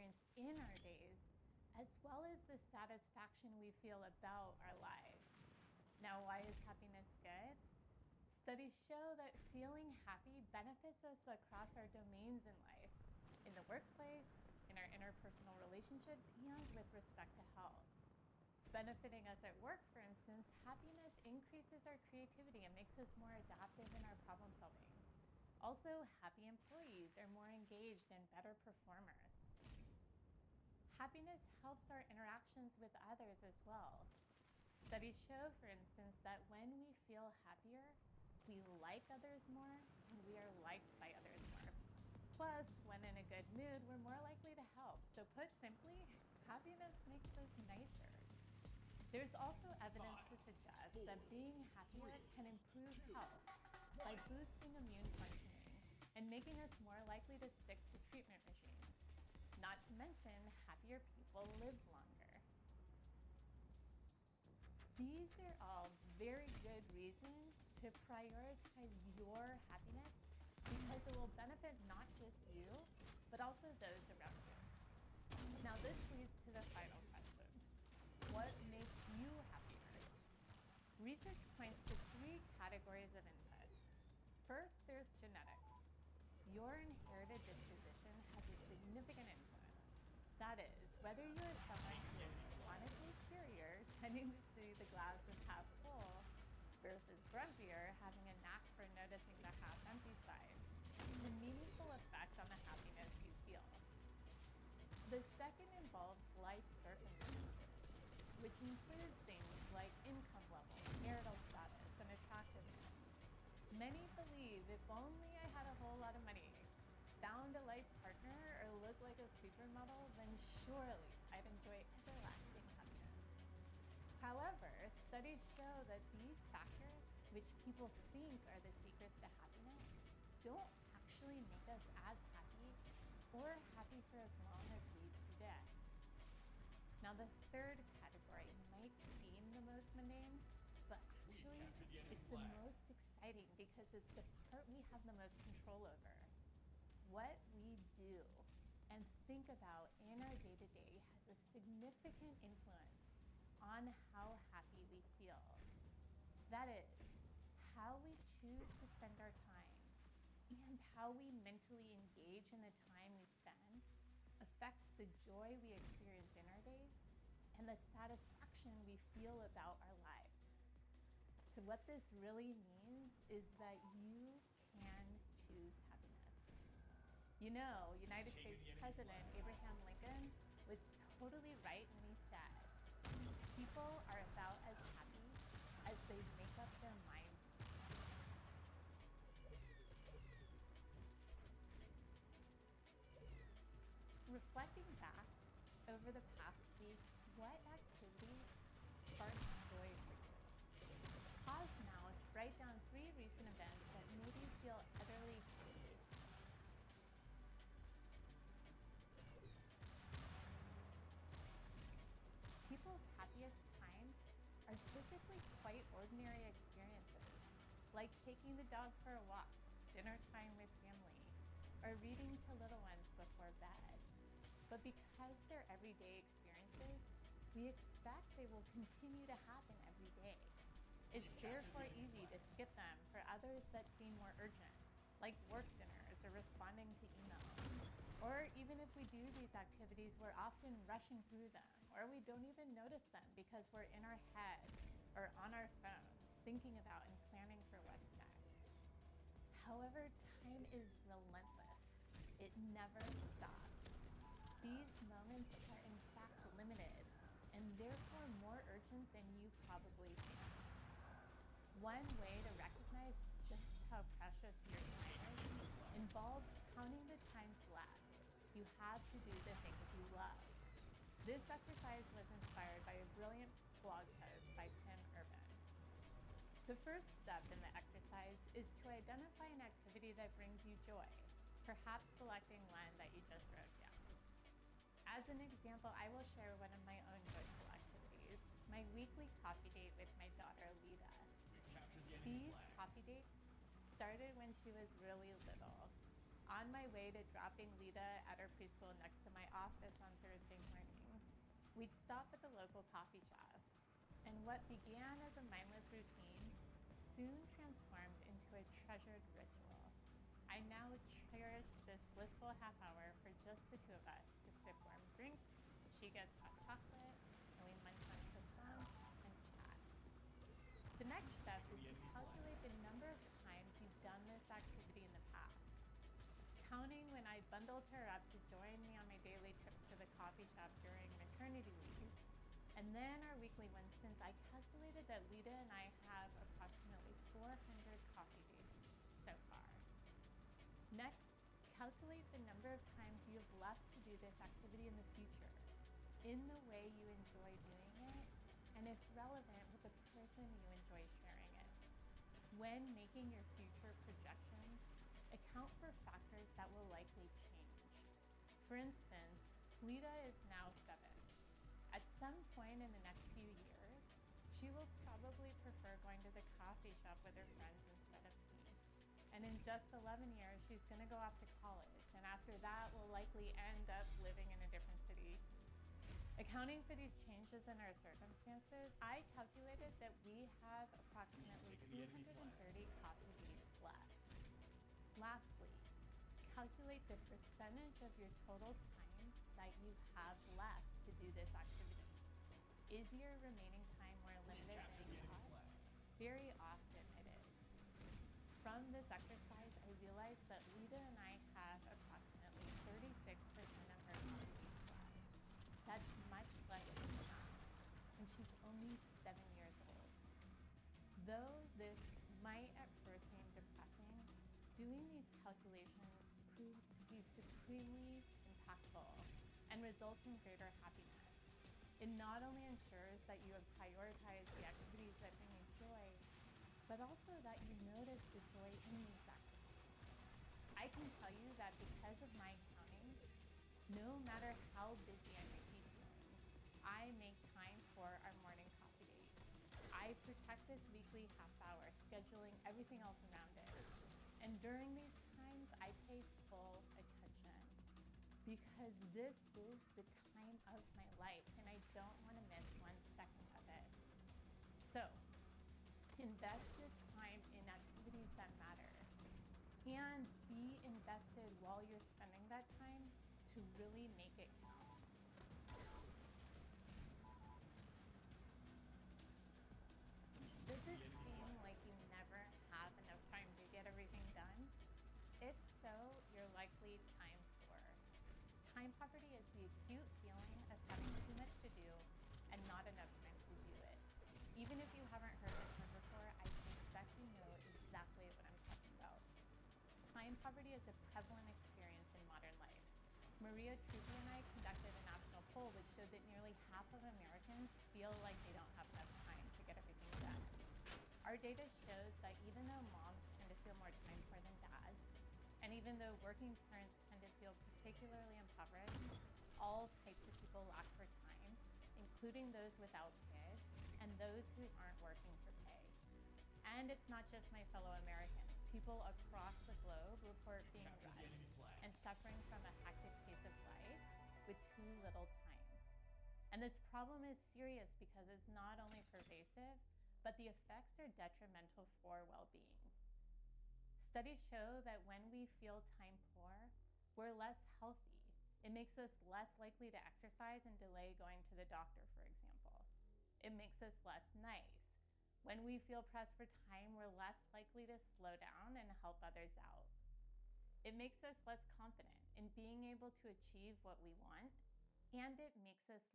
experience in our days, as well as the satisfaction we feel about our lives. Now, why is happiness good? Studies show that feeling happy benefits us across our domains in life, in the workplace, in our interpersonal relationships, and with respect to health. Benefiting us at work, for instance, happiness increases our creativity and makes us more adaptive in our problem solving. Also, happy employees are more engaged and better performers. Happiness helps our interactions with others as well. Studies show, for instance, that when we feel happier, we like others more and we are liked by others more. Plus, when in a good mood, we're more likely to help. So put simply, happiness makes us nicer. There's also evidence to suggest that being happier can improve health by boosting immune functioning and making us more likely to stick to treatment regimes. Not to mention, happier people live longer. These are all very good reasons to prioritize your happiness because it will benefit not just you, but also those around you. Now this leads to the final question. What makes you happier? Research points to 3 categories of inputs. First, there's genetics. Your inherited disposition has a significant influence. That is, whether you are someone who is chronically curious, tending to see the glass as half full, versus grumpier, having a knack for noticing the half-empty side, has a meaningful effect on the happiness you feel. The second involves life circumstances, which includes things like income level, marital status, and attractiveness. Many believe if only I had a whole lot of money, found a life partner, or looked like a supermodel, then surely I'd enjoy everlasting happiness. However, studies show that these factors, which people think are the secrets to happiness, don't actually make us as happy or happy for as long as we predict. Now, the third category might seem the most mundane, but actually it's the most exciting because it's the part we have the most control over. What we do and think about in our day-to-day has a significant influence on how happy we feel. That is, how we choose to spend our time and how we mentally engage in the time we spend affects the joy we experience in our days and the satisfaction we feel about our lives. So what this really means is that you can choose happiness. You know, United States President Abraham Lincoln was totally right when he said, people are about as happy as they make up their minds to. Reflecting back over the past weeks, what activities sparked joy for you? Pause now to write down 3 recent events that made you feel utterly happy. People's happiest times are typically quite ordinary experiences, like taking the dog for a walk, dinner time with family, or reading to little ones before bed. But because they're everyday experiences, we expect they will continue to happen every day. It's therefore easy to skip them for others that seem more urgent, like work dinners or responding to email. Or even if we do these activities, we're often rushing through them, or we don't even notice them because we're in our heads or on our phones thinking about and planning for what's next. However, time is relentless. It never stops. These moments are in fact limited and therefore more urgent than you probably think. One way to recognize just how precious your time is involves counting the times left you have to do the things you love. This exercise was inspired by a brilliant blog post by Tim Urban. The first step in the exercise is to identify an activity that brings you joy, perhaps selecting one that you just wrote down. As an example, I will share one of my own joyful activities, my weekly coffee date with my daughter, Lita. These coffee dates started when she was really little. On my way to dropping Lita at her preschool next to my office We'd stop at the local coffee shop, and what began as a mindless routine soon transformed into a treasured ritual. I now cherish this blissful half hour for just the two of us to sip warm drinks, she gets hot chocolate, and we munch on croissants and chat. The next step is to calculate the number of times you've done this activity in the past. Counting when I bundled her up to join me on my daily trips to the coffee shop during maternity leave, and then our weekly ones, since I calculated that Lita and I have approximately 400 coffee dates so far. Next, calculate the number of times you have left to do this activity in the future, in the way you enjoy doing it, and if relevant, with the person you enjoy sharing it. When making your future projections, account for factors that will likely change. For instance, Lita is now 7. At some point in the next few years, she will probably prefer going to the coffee shop with her friends instead of me. And in just 11 years, she's going to go off to college, and after that will likely end up living in a different city. Accounting for these changes in our circumstances, I calculated that we have approximately 230 coffee dates left. Lastly, calculate the percentage of your total times that you have left to do this activity. Is your remaining time more limited than you thought? Very often it is. From this exercise, I realized that Lita and I have approximately 36% of her coffee dates left. That's much less than enough, and she's only 7 years old. Though this might at first seem depressing, doing these calculations proves to be supremely impactful and results in greater happiness. It not only ensures that you have prioritized the activities that bring you joy, but also that you notice the joy in these activities. I can tell you that because of my counting, no matter how busy I may be feeling, I make time for our morning coffee date. I protect this weekly half hour, scheduling everything else around it. And during these times, I pay full attention because this is the time of my life and I don't want to miss 1 second of it. So, invest your time in activities that matter and be invested while you're spending that time to really make it count. Does it seem like you never have enough time to get everything done? If so, you're likely time poor. Time poverty is the acute feeling of having too much to do and not enough time to do it. Even if you haven't heard the term before, I suspect you know exactly what I'm talking about. Time poverty is a prevalent experience in modern life. Maria Tribia and I conducted a national poll which showed that nearly half of Americans feel like they don't have enough time to get everything done. Our data shows that even though moms tend to feel more time poor than dads, and even though working parents tend to feel particularly impoverished, all types of people lack for time, including those without kids and those who aren't working for pay. And it's not just my fellow Americans. People across the globe report being rushed and suffering from a hectic pace of life with too little time. And this problem is serious because it's not only pervasive, but the effects are detrimental for well-being. Studies show that when we feel time poor, we're less healthy. It makes us less likely to exercise and delay going to the doctor, for example. It makes us less nice. When we feel pressed for time, we're less likely to slow down and help others out. It makes us less confident in being able to achieve what we want, and it makes us